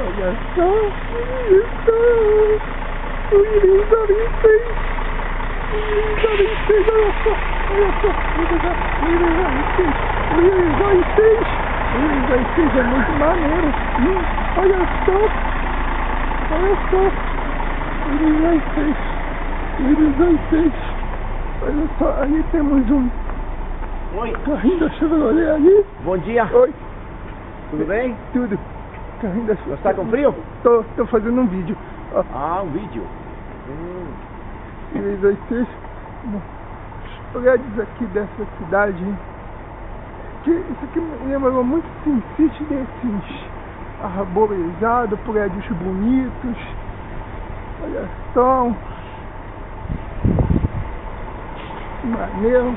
Olha só isso! O Iris 26! Iris 26, olha só! Olha só! O Iris 26! O Iris 26 é muito maneiro! Olha só! Olha só! O Iris 26! O Iris 26! Olha só, ali temos um Oi. carrinho da Chevrolet ali. Bom dia. Oi. Tudo bem? Tudo. Carrinho da Chevrolet. Você tá com frio? Tô fazendo um vídeo. Ó. Ah, um vídeo. Iris 26. Os prédios aqui dessa cidade, que isso aqui me lembrou muito Sin City, desses arborizados, prédios bonitos. Olha só. Maneiro.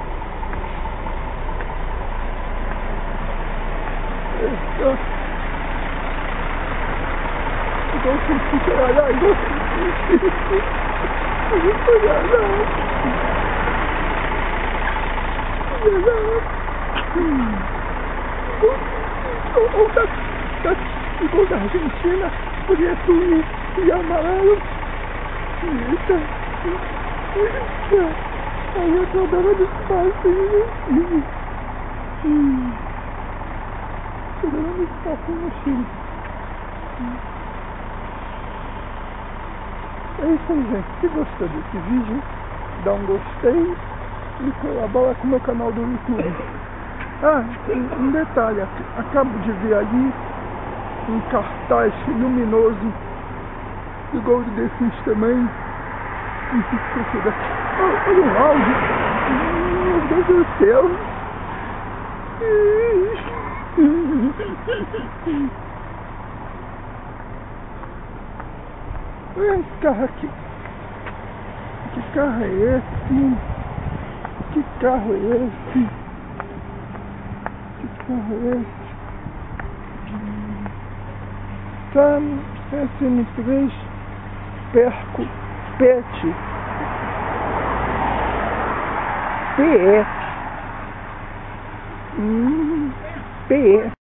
Igual Sin City, olha lá, igual Sin City. Olha lá. Igual da Argentina, preto e amarelo. Eita. Aí eu tô dando espacinho. Tô dando espacinho no Chile. É isso aí, gente. Se gostou desse vídeo, dá um gostei e colabora com o meu canal do YouTube. Ah, um detalhe, acabo de ver ali um cartaz luminoso igual o The Sims também. Olha um áudio. Meu Deus do céu. Olha esse carro aqui. Que carro é esse? Que carro é esse? Que carro é esse? Sam SM3 Perco PET PE PE